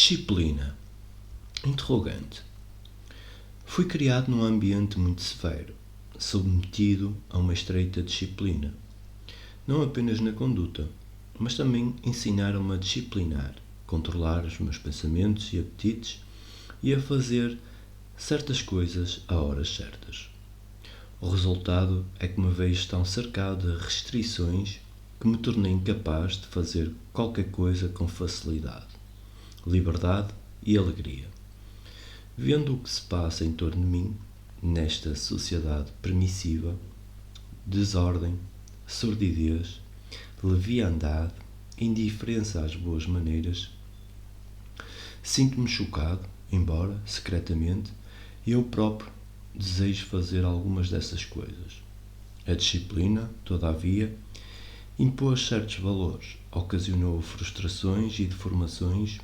Disciplina. Interrogante. Fui criado num ambiente muito severo, submetido a uma estreita disciplina. Não apenas na conduta, mas também ensinaram-me a disciplinar, controlar os meus pensamentos e apetites e a fazer certas coisas a horas certas. O resultado é que me vejo tão cercado de restrições que me tornei incapaz de fazer qualquer coisa com facilidade, liberdade e alegria. Vendo o que se passa em torno de mim, nesta sociedade permissiva, desordem, sordidez, leviandade, indiferença às boas maneiras, sinto-me chocado, embora, secretamente, eu próprio desejo fazer algumas dessas coisas. A disciplina, todavia, impôs certos valores, ocasionou frustrações e deformações,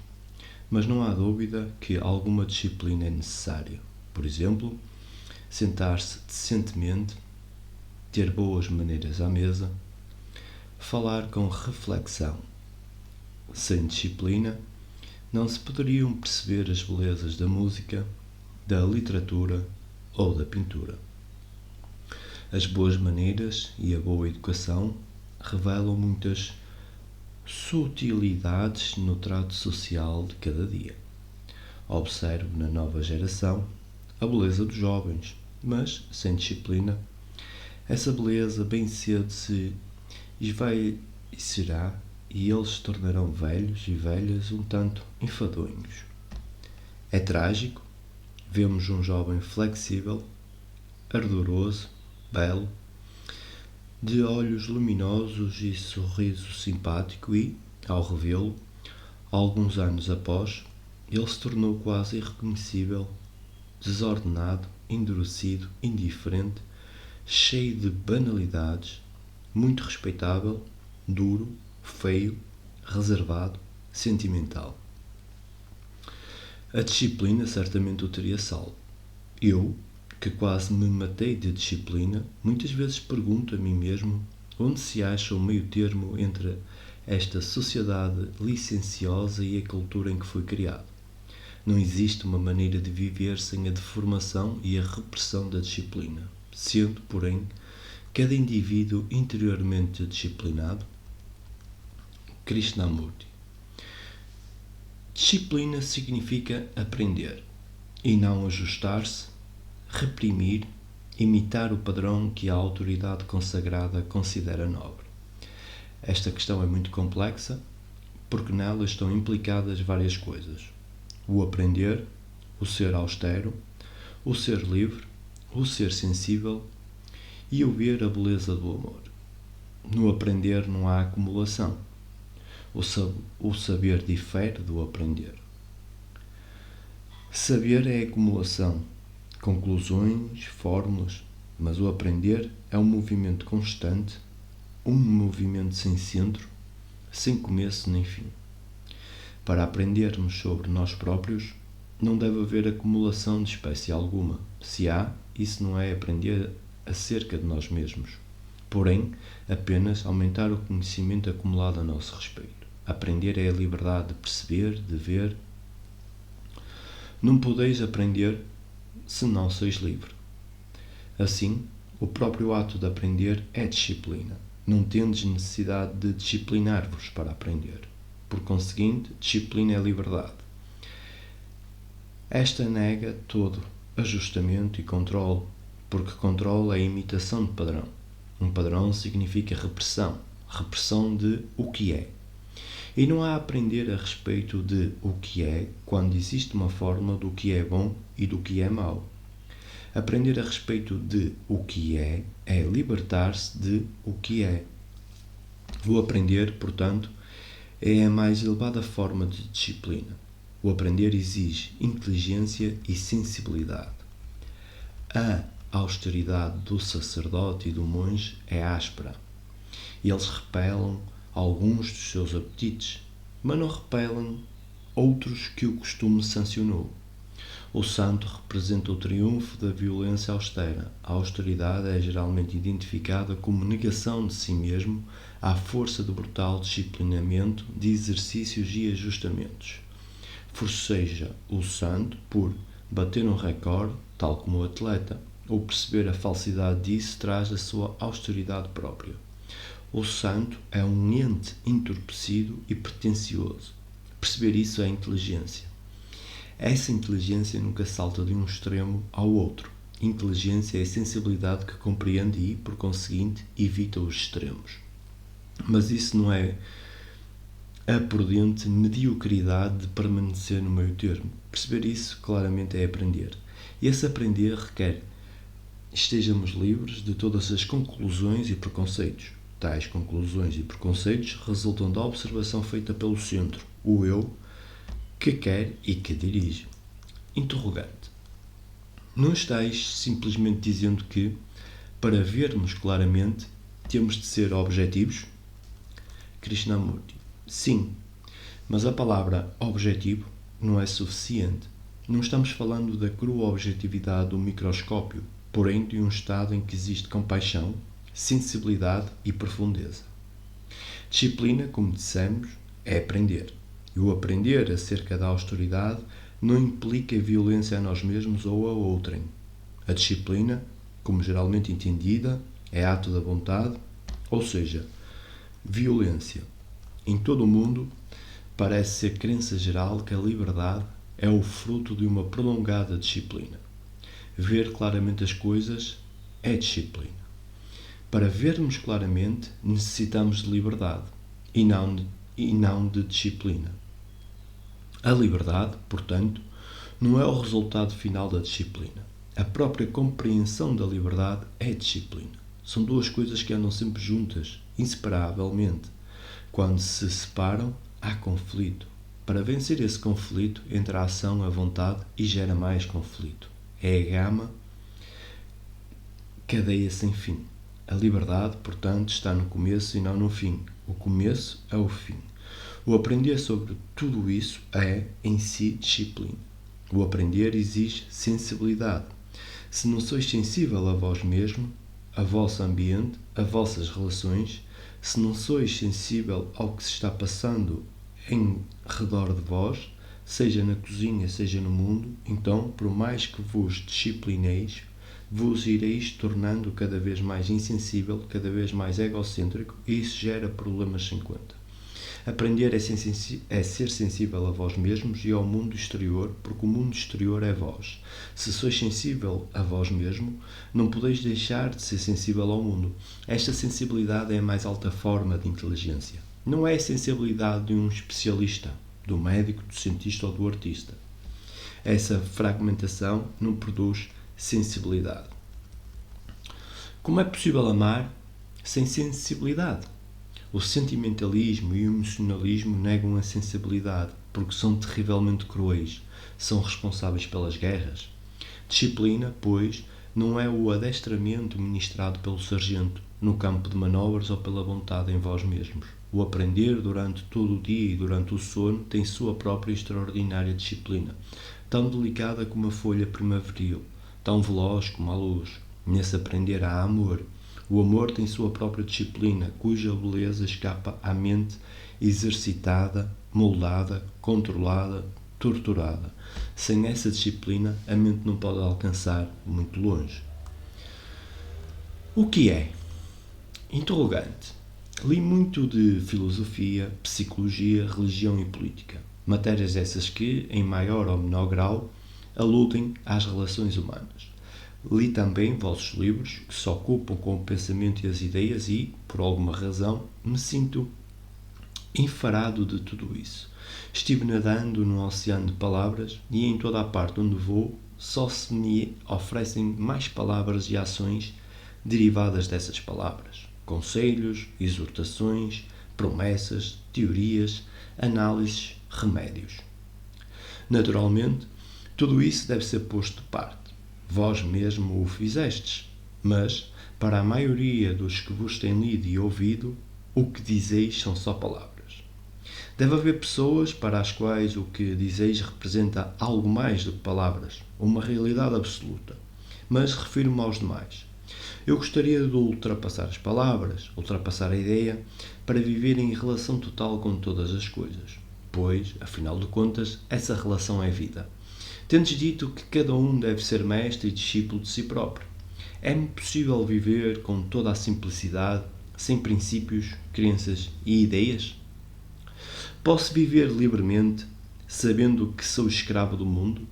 mas não há dúvida que alguma disciplina é necessária. Por exemplo, sentar-se decentemente, ter boas maneiras à mesa, falar com reflexão. Sem disciplina, não se poderiam perceber as belezas da música, da literatura ou da pintura. As boas maneiras e a boa educação revelam muitas sutilidades no trato social de cada dia. Observo na nova geração a beleza dos jovens, mas, sem disciplina, essa beleza bem cedo se esvaicerá e eles se tornarão velhos e velhas um tanto enfadonhos. É trágico, vemos um jovem flexível, ardoroso, belo, de olhos luminosos e sorriso simpático e, ao revê-lo, alguns anos após, ele se tornou quase irreconhecível, desordenado, endurecido, indiferente, cheio de banalidades, muito respeitável, duro, feio, reservado, sentimental. A disciplina certamente o teria salvo. Eu, que quase me matei de disciplina, muitas vezes pergunto a mim mesmo onde se acha o meio termo entre esta sociedade licenciosa e a cultura em que fui criado. Não existe uma maneira de viver sem a deformação e a repressão da disciplina, sendo, porém, cada indivíduo interiormente disciplinado. Krishnamurti. Disciplina significa aprender e não ajustar-se, reprimir, imitar o padrão que a autoridade consagrada considera nobre. Esta questão é muito complexa porque nela estão implicadas várias coisas: o aprender, o ser austero, o ser livre, o ser sensível e o ver a beleza do amor. No aprender não há acumulação. O saber difere do aprender. Saber é acumulação, conclusões, fórmulas, mas o aprender é um movimento constante, um movimento sem centro, sem começo nem fim. Para aprendermos sobre nós próprios, não deve haver acumulação de espécie alguma. Se há, isso não é aprender acerca de nós mesmos, porém, apenas aumentar o conhecimento acumulado a nosso respeito. Aprender é a liberdade de perceber, de ver. Não podeis aprender se não sois livre. Assim, o próprio ato de aprender é disciplina. Não tendes necessidade de disciplinar-vos para aprender. Por conseguinte, disciplina é liberdade. Esta nega todo ajustamento e controle, porque controle é a imitação de padrão. Um padrão significa repressão, repressão de o que é. E não há a aprender a respeito de o que é quando existe uma forma do que é bom e do que é mau. Aprender a respeito de o que é libertar-se de o que é. O aprender, portanto, é a mais elevada forma de disciplina. O aprender exige inteligência e sensibilidade. A austeridade do sacerdote e do monge é áspera. Eles repelam alguns dos seus apetites, mas não repelem outros que o costume sancionou. O santo representa o triunfo da violência austera. A austeridade é geralmente identificada como negação de si mesmo à força do brutal disciplinamento de exercícios e ajustamentos. Forceja o santo por bater um recorde, tal como o atleta, ou perceber a falsidade disso traz a sua austeridade própria. O santo é um ente entorpecido e pretencioso. Perceber isso é inteligência. Essa inteligência nunca salta de um extremo ao outro. Inteligência é a sensibilidade que compreende e, por conseguinte, evita os extremos. Mas isso não é a prudente mediocridade de permanecer no meio termo. Perceber isso claramente é aprender. E esse aprender requer estejamos livres de todas as conclusões e preconceitos. Tais conclusões e preconceitos resultam da observação feita pelo centro, o eu, que quer e que dirige. Interrogante. Não estáis simplesmente dizendo que, para vermos claramente, temos de ser objetivos? Krishnamurti. Sim, mas a palavra objetivo não é suficiente. Não estamos falando da crua objetividade do microscópio, porém de um estado em que existe compaixão, sensibilidade e profundeza. Disciplina, como dissemos, é aprender. E o aprender acerca da austeridade não implica violência a nós mesmos ou a outrem. A disciplina, como geralmente entendida, é ato da vontade, ou seja, violência. Em todo o mundo, parece ser crença geral que a liberdade é o fruto de uma prolongada disciplina. Ver claramente as coisas é disciplina. Para vermos claramente, necessitamos de liberdade e não de disciplina. A liberdade, portanto, não é o resultado final da disciplina. A própria compreensão da liberdade é disciplina. São duas coisas que andam sempre juntas, inseparavelmente. Quando se separam, há conflito. Para vencer esse conflito, entra a ação, a vontade e gera mais conflito. É a gama, cadeia sem fim. A liberdade, portanto, está no começo e não no fim. O começo é o fim. O aprender sobre tudo isso é, em si, disciplina. O aprender exige sensibilidade. Se não sois sensível a vós mesmo, a vosso ambiente, a vossas relações, se não sois sensível ao que se está passando em redor de vós, seja na cozinha, seja no mundo, então, por mais que vos disciplineis, vos ireis tornando cada vez mais insensível, cada vez mais egocêntrico, e isso gera problemas sem conta. Aprender é ser sensível a vós mesmos e ao mundo exterior, porque o mundo exterior é vós. Se sois sensível a vós mesmo, não podeis deixar de ser sensível ao mundo. Esta sensibilidade é a mais alta forma de inteligência. Não é a sensibilidade de um especialista, do médico, do cientista ou do artista. Essa fragmentação não produz sensibilidade. Como é possível amar sem sensibilidade? O sentimentalismo e o emocionalismo negam a sensibilidade, porque são terrivelmente cruéis, são responsáveis pelas guerras. Disciplina, pois, não é o adestramento ministrado pelo sargento no campo de manobras ou pela vontade em vós mesmos. O aprender durante todo o dia e durante o sono tem sua própria extraordinária disciplina, tão delicada como a folha primaveril, tão veloz como a luz. Nesse aprender há amor. O amor tem sua própria disciplina, cuja beleza escapa à mente exercitada, moldada, controlada, torturada. Sem essa disciplina, a mente não pode alcançar muito longe. O que é? Interrogante. Li muito de filosofia, psicologia, religião e política. Matérias essas que, em maior ou menor grau, aludem às relações humanas. Li também vossos livros, que se ocupam com o pensamento e as ideias e, por alguma razão, me sinto enfarado de tudo isso. Estive nadando num oceano de palavras e em toda a parte onde vou só se me oferecem mais palavras e ações derivadas dessas palavras. Conselhos, exortações, promessas, teorias, análises, remédios. Naturalmente, tudo isso deve ser posto de parte. Vós mesmo o fizestes, mas, para a maioria dos que vos têm lido e ouvido, o que dizeis são só palavras. Deve haver pessoas para as quais o que dizeis representa algo mais do que palavras, uma realidade absoluta, mas refiro-me aos demais. Eu gostaria de ultrapassar as palavras, ultrapassar a ideia, para viver em relação total com todas as coisas. pois, afinal de contas, essa relação é vida. Tendes dito que cada um deve ser mestre e discípulo de si próprio. É-me possível viver com toda a simplicidade, sem princípios, crenças e ideias? Posso viver livremente, sabendo que sou escravo do mundo?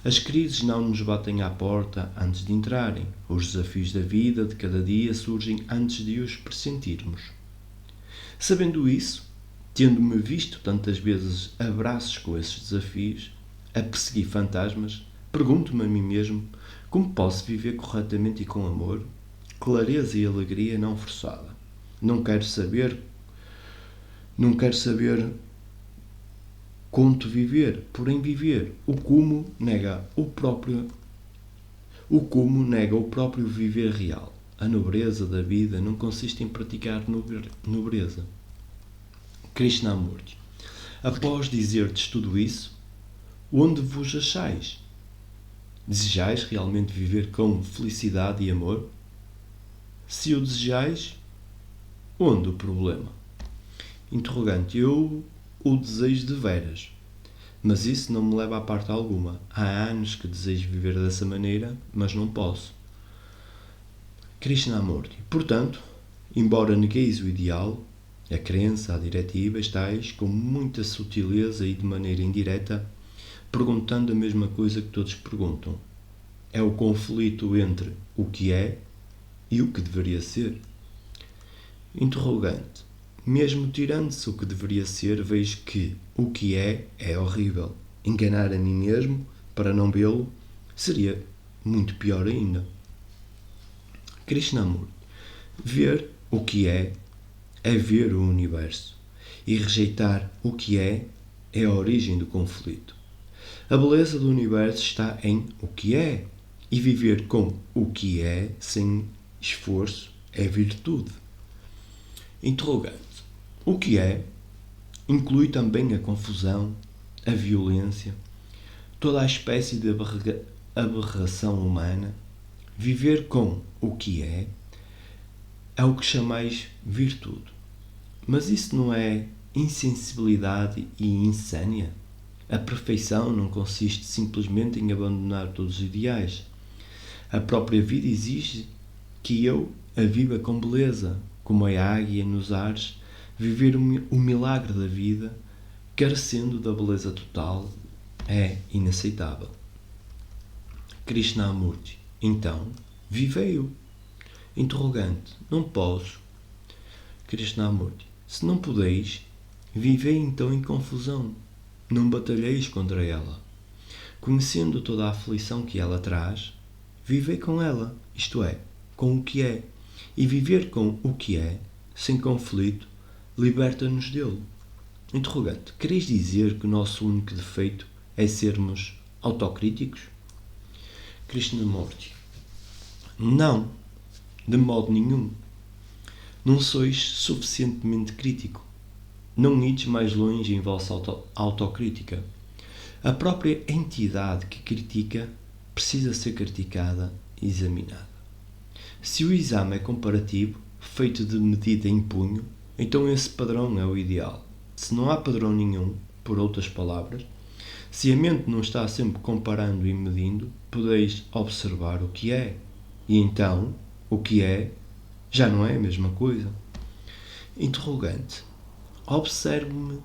As crises não nos batem à porta antes de entrarem. Os desafios da vida de cada dia surgem antes de os pressentirmos. Sabendo isso, tendo-me visto tantas vezes a braços com esses desafios, a perseguir fantasmas, pergunto-me a mim mesmo como posso viver corretamente e com amor, clareza e alegria não forçada. Não quero saber quanto viver, porém viver. O como nega o próprio viver real. A nobreza da vida não consiste em praticar nobreza. Krishnamurti. Após dizer-te tudo isso, onde vos achais? Desejais realmente viver com felicidade e amor? Se o desejais, onde o problema? Interrogante. Eu o desejo de veras, mas isso não me leva a parte alguma. Há anos que desejo viver dessa maneira, mas não posso. Krishnamurti. Portanto, embora negueis o ideal, a crença, a diretiva, estáis com muita sutileza e de maneira indireta perguntando a mesma coisa que todos perguntam. É o conflito entre o que é e o que deveria ser. Interrogante. Mesmo tirando-se o que deveria ser, vejo que o que é horrível. Enganar a mim mesmo para não vê-lo seria muito pior ainda. Krishnamurti. Ver o que é ver o universo. E rejeitar o que é a origem do conflito. A beleza do universo está em o que é. E viver com o que é, sem esforço, é virtude. Interrogante. O que é inclui também a confusão, a violência, toda a espécie de aberração humana. Viver com o que é o que chamais virtude. Mas isso não é insensibilidade e insânia? A perfeição não consiste simplesmente em abandonar todos os ideais. A própria vida exige que eu a viva com beleza, como a águia nos ares. Viver o milagre da vida, carecendo da beleza total, é inaceitável. Krishnamurti. Então, vivei-o. Interrogante. Não posso. Krishnamurti. Se não podeis, vivei então em confusão. Não batalheis contra ela. Conhecendo toda a aflição que ela traz, vivei com ela, isto é, com o que é. E viver com o que é, sem conflito, liberta-nos dele. Interrogante. Quereis dizer que o nosso único defeito é sermos autocríticos? Krishnamurti. Não, de modo nenhum. Não sois suficientemente crítico. Não ides mais longe em vossa autocrítica. A própria entidade que critica precisa ser criticada e examinada. Se o exame é comparativo, feito de medida em punho, então esse padrão é o ideal. Se não há padrão nenhum, por outras palavras, se a mente não está sempre comparando e medindo, podeis observar o que é. E então, o que é já não é a mesma coisa. Interrogante. Observo-me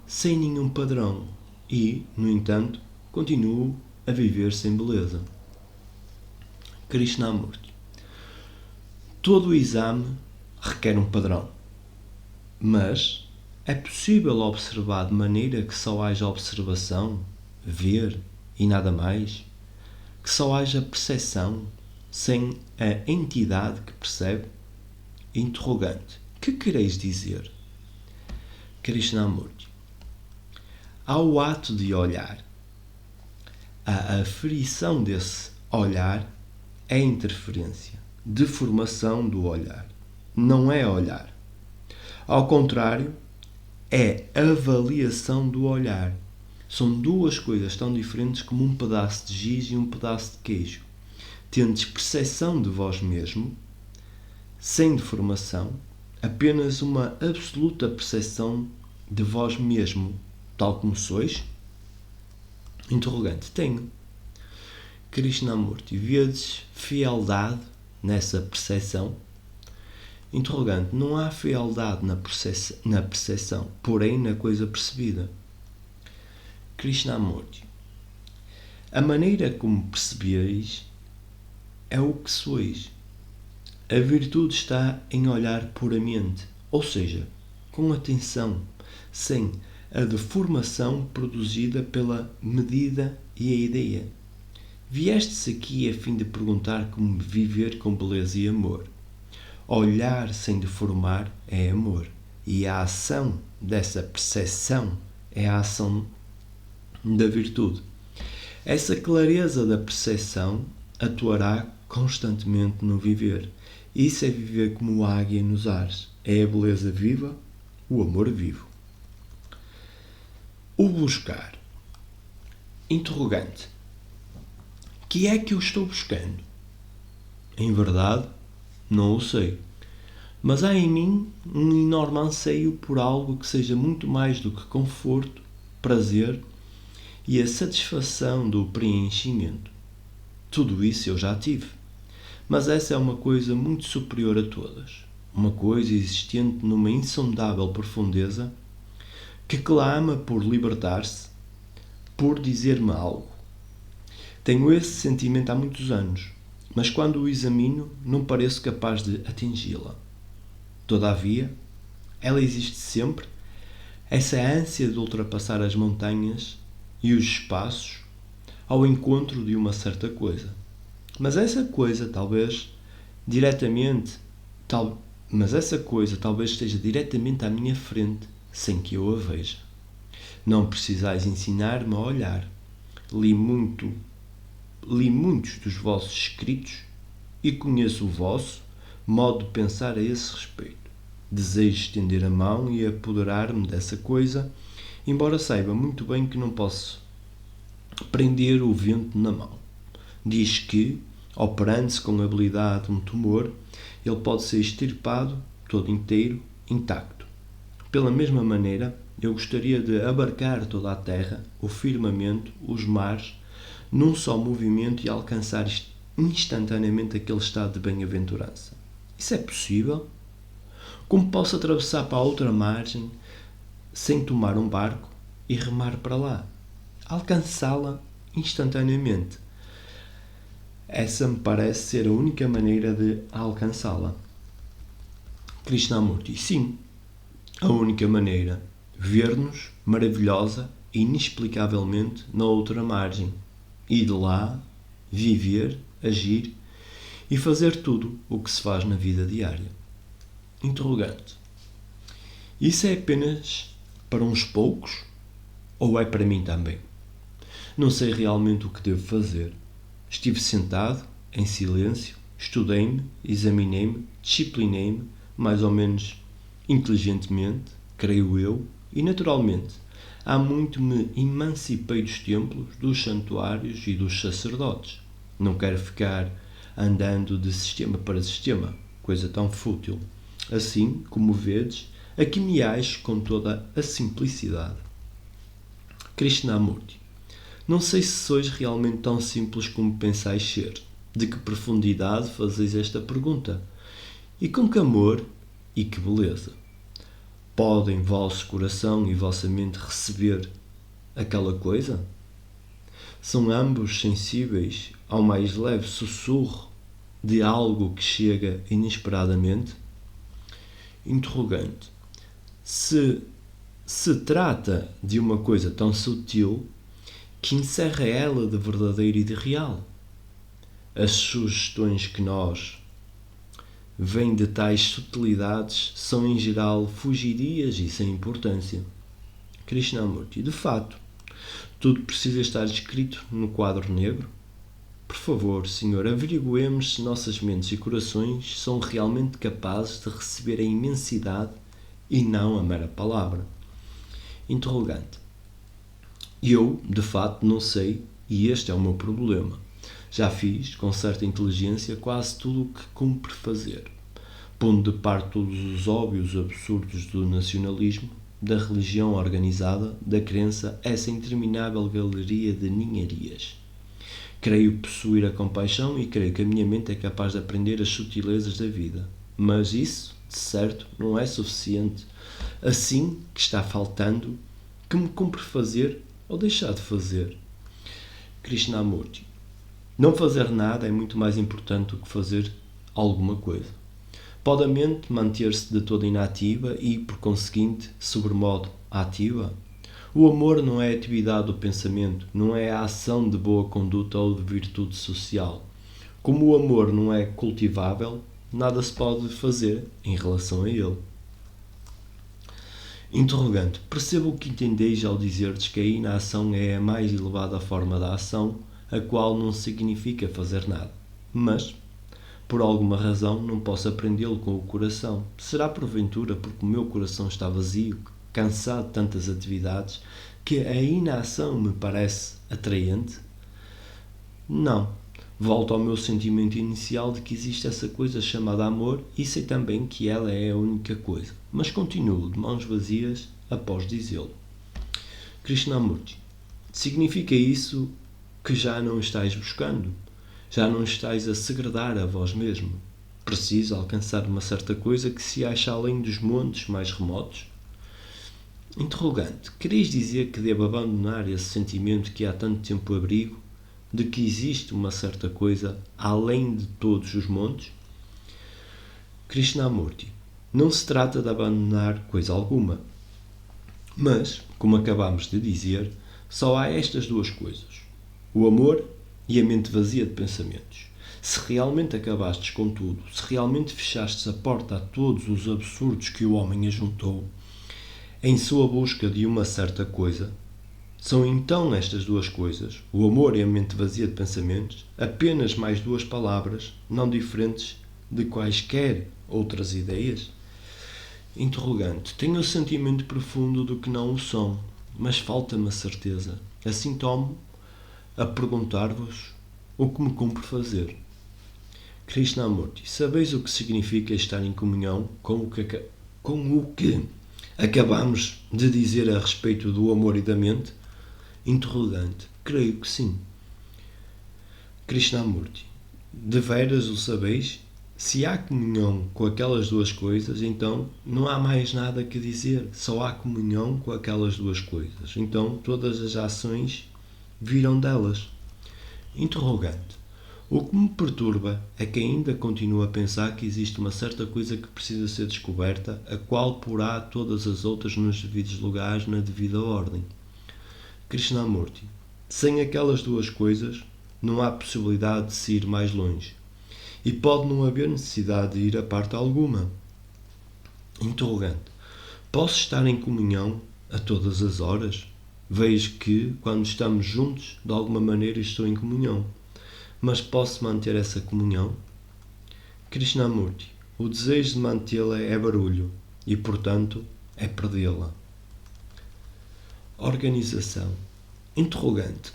sem nenhum padrão e, no entanto, continuo a viver sem beleza. Krishnamurti. Todo o exame requer um padrão, mas é possível observar de maneira que só haja observação, ver e nada mais, que só haja percepção, sem a entidade que percebe? Interrogante. Que quereis dizer? Krishnamurti. Há o ato de olhar. A aferição desse olhar é interferência, deformação do olhar. Não é olhar. Ao contrário, é avaliação do olhar. São duas coisas tão diferentes como um pedaço de giz e um pedaço de queijo. Tendes percepção de vós mesmo, sem deformação, apenas uma absoluta percepção de vós mesmo, tal como sois? Interrogante. Tenho. Krishnamurti. Vedes fialdade nessa percepção? Interrogante. Não há fialdade na percepção, porém na coisa percebida. Krishnamurti. A maneira como percebeis é o que sois. A virtude está em olhar puramente, ou seja, com atenção, sem a deformação produzida pela medida e a ideia. Viestes aqui a fim de perguntar como viver com beleza e amor. Olhar sem deformar é amor, e a ação dessa percepção é a ação da virtude. Essa clareza da percepção atuará constantemente no viver. Isso é viver como águia nos ares. É a beleza viva, o amor vivo. O buscar. Interrogante. Que é que eu estou buscando? Em verdade, não o sei. Mas há em mim um enorme anseio por algo que seja muito mais do que conforto, prazer e a satisfação do preenchimento. Tudo isso eu já tive. Mas essa é uma coisa muito superior a todas. Uma coisa existente numa insondável profundeza que clama por libertar-se, por dizer-me algo. Tenho esse sentimento há muitos anos, mas quando o examino não pareço capaz de atingi-la. Todavia, ela existe sempre, essa ânsia de ultrapassar as montanhas e os espaços ao encontro de uma certa coisa. Mas essa coisa talvez esteja diretamente à minha frente, sem que eu a veja. Não precisais ensinar-me a olhar. Li muitos dos vossos escritos e conheço o vosso modo de pensar a esse respeito. Desejo estender a mão e apoderar-me dessa coisa, embora saiba muito bem que não posso prender o vento na mão. Diz que, operando-se com habilidade um tumor, ele pode ser extirpado todo inteiro, intacto. Pela mesma maneira, eu gostaria de abarcar toda a terra, o firmamento, os mares, num só movimento e alcançar instantaneamente aquele estado de bem-aventurança. Isso é possível? Como posso atravessar para a outra margem sem tomar um barco e remar para lá? Alcançá-la instantaneamente. Essa me parece ser a única maneira de alcançá-la. Krishnamurti. Sim, a única maneira. Ver-nos maravilhosa e inexplicavelmente na outra margem. E de lá, viver, agir e fazer tudo o que se faz na vida diária. Interrogante. Isso é apenas para uns poucos ou é para mim também? Não sei realmente o que devo fazer. Estive sentado, em silêncio, estudei-me, examinei-me, disciplinei-me, mais ou menos inteligentemente, creio eu, e naturalmente, há muito me emancipei dos templos, dos santuários e dos sacerdotes. Não quero ficar andando de sistema para sistema, coisa tão fútil. Assim, como vedes, aqui me acho com toda a simplicidade. Krishnamurti. Não sei se sois realmente tão simples como pensais ser. De que profundidade fazeis esta pergunta? E com que amor e que beleza? Podem vosso coração e vossa mente receber aquela coisa? São ambos sensíveis ao mais leve sussurro de algo que chega inesperadamente? Interrogante. Se trata de uma coisa tão sutil, que encerra ela de verdadeiro e de real? As sugestões que nos vêm de tais sutilidades são em geral fugidias e sem importância. Krishnamurti. De fato, tudo precisa estar escrito no quadro negro? Por favor, Senhor, averiguemos se nossas mentes e corações são realmente capazes de receber a imensidade e não a mera palavra. Interrogante. Eu, de fato, não sei, e este é o meu problema. Já fiz, com certa inteligência, quase tudo o que cumpre fazer. Pondo de parte todos os óbvios absurdos do nacionalismo, da religião organizada, da crença, essa interminável galeria de ninharias. Creio possuir a compaixão e creio que a minha mente é capaz de aprender as sutilezas da vida. Mas isso, de certo, não é suficiente. Assim que está faltando, que me cumpre fazer ou deixar de fazer. Krishnamurti. Não fazer nada é muito mais importante do que fazer alguma coisa. Pode a mente manter-se de toda inativa e, por conseguinte, sobremodo ativa? O amor não é a atividade do pensamento, não é a ação de boa conduta ou de virtude social. Como o amor não é cultivável, nada se pode fazer em relação a ele. Interrogante. Percebo o que entendeis ao dizer-des que a inação é a mais elevada forma da ação, a qual não significa fazer nada. Mas, por alguma razão, não posso aprendê-lo com o coração. Será porventura porque o meu coração está vazio, cansado de tantas atividades, que a inação me parece atraente? Não. Volto ao meu sentimento inicial de que existe essa coisa chamada amor e sei também que ela é a única coisa. Mas continuo de mãos vazias após dizê-lo. Krishnamurti. Significa isso que já não estáis buscando? Já não estáis a segredar a vós mesmo? Preciso alcançar uma certa coisa que se acha além dos montes mais remotos? Interrogante. Quereis dizer que devo abandonar esse sentimento que há tanto tempo abrigo, de que existe uma certa coisa além de todos os montes? Krishnamurti. Não se trata de abandonar coisa alguma. Mas, como acabamos de dizer, só há estas duas coisas: o amor e a mente vazia de pensamentos. Se realmente acabastes com tudo, se realmente fechastes a porta a todos os absurdos que o homem ajuntou, em sua busca de uma certa coisa, são então estas duas coisas, o amor e a mente vazia de pensamentos, apenas mais duas palavras, não diferentes de quaisquer outras ideias? Interrogante. Tenho o sentimento profundo do que não o são, mas falta-me a certeza. Assim tomo a perguntar-vos o que me cumpre fazer. Krishnamurti. Sabeis o que significa estar em comunhão com o que acabamos de dizer a respeito do amor e da mente? Interrogante. Creio que sim. Krishnamurti. Deveras o sabeis? Se há comunhão com aquelas duas coisas, então não há mais nada que dizer. Só há comunhão com aquelas duas coisas. Então todas as ações viram delas. Interrogante. O que me perturba é que ainda continuo a pensar que existe uma certa coisa que precisa ser descoberta, a qual porá todas as outras nos devidos lugares, na devida ordem. Krishnamurti. Sem aquelas duas coisas, não há possibilidade de se ir mais longe. E pode não haver necessidade de ir a parte alguma. Interrogante. Posso estar em comunhão a todas as horas? Vejo que, quando estamos juntos, de alguma maneira estou em comunhão. Mas posso manter essa comunhão? Krishnamurti. O desejo de mantê-la é barulho e, portanto, é perdê-la. Organização. Interrogante.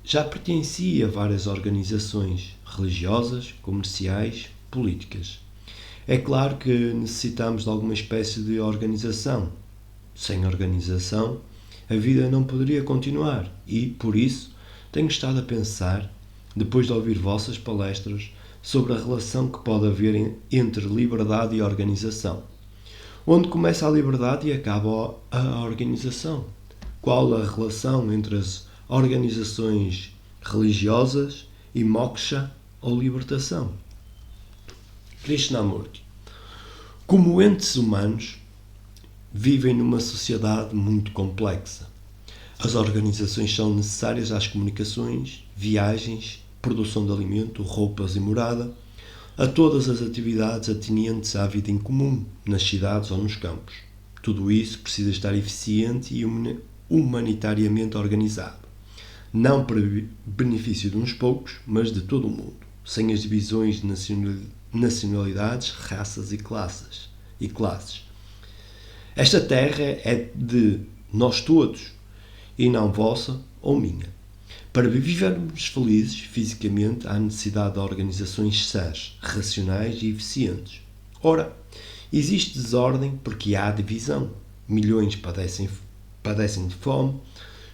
Já pertenci a várias organizações religiosas, comerciais, políticas. É claro que necessitamos de alguma espécie de organização. Sem organização, a vida não poderia continuar e, por isso, tenho estado a pensar, depois de ouvir vossas palestras, sobre a relação que pode haver entre liberdade e organização. Onde começa a liberdade e acaba a organização? Qual a relação entre as organizações religiosas e moksha ou libertação? Krishnamurti. Como entes humanos, vivem numa sociedade muito complexa. As organizações são necessárias às comunicações, viagens, produção de alimento, roupas e morada, a todas as atividades atenientes à vida em comum, nas cidades ou nos campos. Tudo isso precisa estar eficiente e humanitariamente organizado, não para benefício de uns poucos, mas de todo o mundo, sem as divisões de nacionalidades, raças e classes. Esta terra é de nós todos, e não vossa ou minha. Para vivermos felizes fisicamente, há necessidade de organizações sãs, racionais e eficientes. Ora, existe desordem porque há divisão. Milhões padecem de fome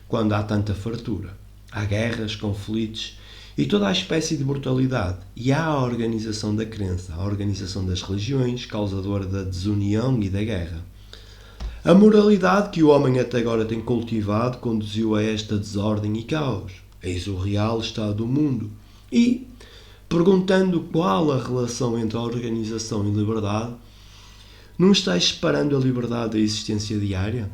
quando há tanta fartura. Há guerras, conflitos e toda a espécie de brutalidade. E há a organização da crença, a organização das religiões, causadora da desunião e da guerra. A moralidade que o homem até agora tem cultivado conduziu a esta desordem e caos. Eis o real estado do mundo. E, perguntando qual a relação entre a organização e liberdade, não estás separando a liberdade da existência diária?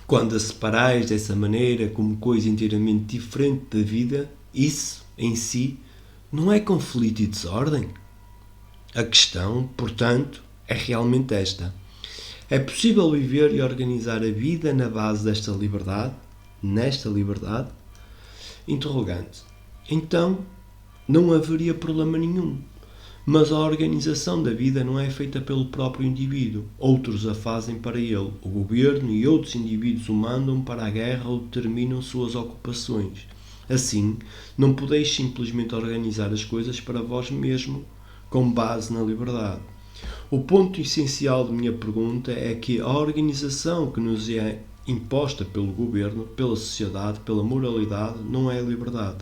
Quando a separais dessa maneira como coisa inteiramente diferente da vida, isso, em si, não é conflito e desordem? A questão, portanto, é realmente esta. É possível viver e organizar a vida na base desta liberdade? Nesta liberdade? Interrogante. Então, não haveria problema nenhum. Mas a organização da vida não é feita pelo próprio indivíduo. Outros a fazem para ele. O governo e outros indivíduos o mandam para a guerra ou determinam suas ocupações. Assim, não podeis simplesmente organizar as coisas para vós mesmo com base na liberdade. O ponto essencial da minha pergunta é que a organização que nos é imposta pelo governo, pela sociedade, pela moralidade, não é a liberdade.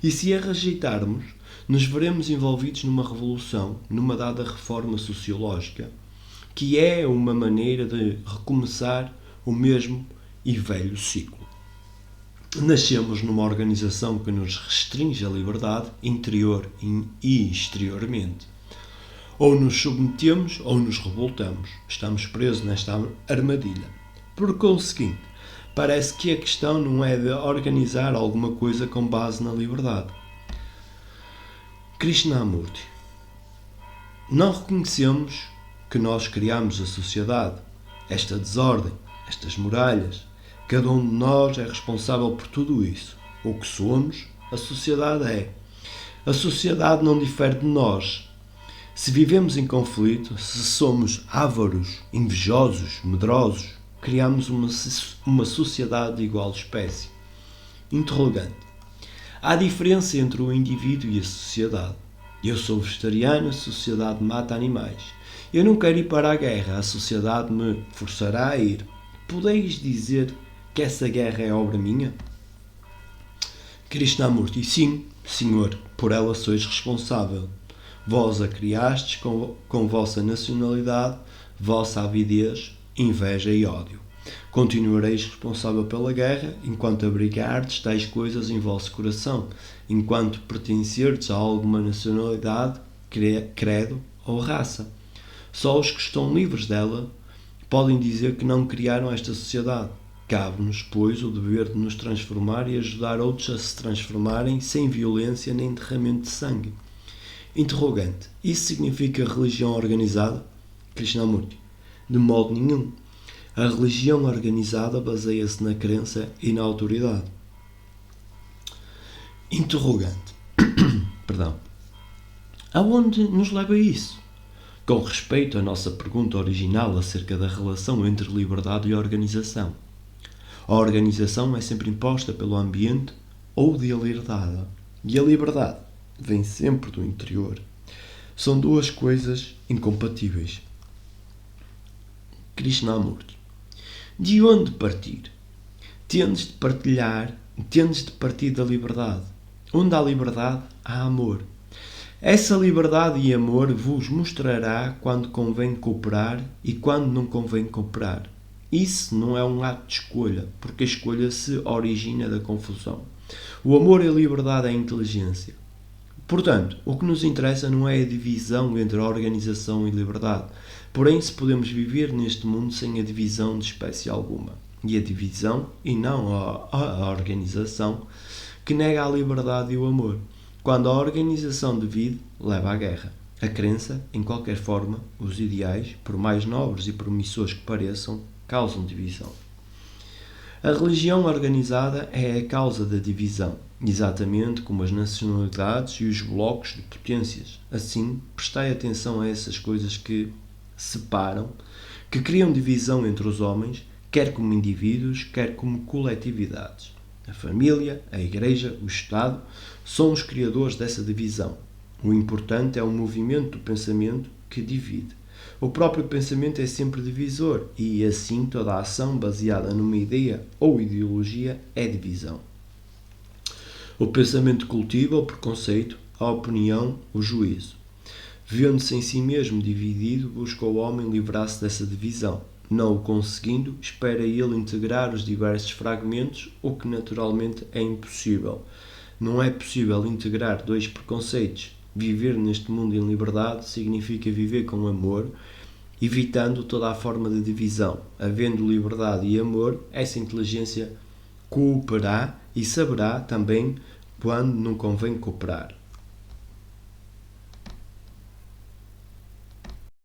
E se a rejeitarmos, nos veremos envolvidos numa revolução, numa dada reforma sociológica, que é uma maneira de recomeçar o mesmo e velho ciclo. Nascemos numa organização que nos restringe a liberdade interior e exteriormente. Ou nos submetemos ou nos revoltamos. Estamos presos nesta armadilha. Por conseguinte, parece que a questão não é de organizar alguma coisa com base na liberdade. Krishnamurti. Não reconhecemos que nós criamos a sociedade, esta desordem, estas muralhas. Cada um de nós é responsável por tudo isso. O que somos, a sociedade é. A sociedade não difere de nós. Se vivemos em conflito, se somos ávaros, invejosos, medrosos, criamos uma sociedade de igual espécie. Interrogante. Há diferença entre o indivíduo e a sociedade. Eu sou vegetariano, a sociedade mata animais. Eu não quero ir para a guerra, a sociedade me forçará a ir. Podeis dizer que essa guerra é obra minha? Krishnamurti. Sim, senhor, por ela sois responsável. Vós a criastes com vossa nacionalidade, vossa avidez, inveja e ódio. Continuareis responsável pela guerra, enquanto abrigardes tais coisas em vosso coração, enquanto pertencerdes a alguma nacionalidade, credo ou raça. Só os que estão livres dela podem dizer que não criaram esta sociedade. Cabe-nos, pois, o dever de nos transformar e ajudar outros a se transformarem sem violência nem derramamento de sangue. Interrogante. Isso significa religião organizada? Krishnamurti. De modo nenhum. A religião organizada baseia-se na crença e na autoridade. Interrogante. Perdão. Aonde nos leva isso? Com respeito à nossa pergunta original acerca da relação entre liberdade e organização. A organização é sempre imposta pelo ambiente ou de liberdade. E a liberdade vem sempre do interior. São duas coisas incompatíveis. Krishnamurti. De onde partir? Tendes de partir da liberdade. Onde há liberdade, há amor. Essa liberdade e amor vos mostrará quando convém cooperar e quando não convém cooperar. Isso não é um ato de escolha, porque a escolha se origina da confusão. O amor e a liberdade é a inteligência. Portanto, o que nos interessa não é a divisão entre a organização e a liberdade. Porém, se podemos viver neste mundo sem a divisão de espécie alguma. E a divisão, e não a organização, que nega a liberdade e o amor. Quando a organização divide, leva à guerra. A crença, em qualquer forma, os ideais, por mais nobres e promissores que pareçam, causam divisão. A religião organizada é a causa da divisão, exatamente como as nacionalidades e os blocos de potências. Assim, prestai atenção a essas coisas que separam, que criam divisão entre os homens, quer como indivíduos, quer como coletividades. A família, a Igreja, o Estado são os criadores dessa divisão. O importante é o movimento do pensamento que divide. O próprio pensamento é sempre divisor e, assim, toda a ação baseada numa ideia ou ideologia é divisão. O pensamento cultiva o preconceito, a opinião, o juízo. Vendo-se em si mesmo dividido, busca o homem livrar-se dessa divisão. Não o conseguindo, espera ele integrar os diversos fragmentos, o que naturalmente é impossível. Não é possível integrar dois preconceitos. Viver neste mundo em liberdade significa viver com amor, evitando toda a forma de divisão. Havendo liberdade e amor, essa inteligência cooperará e saberá também quando não convém cooperar.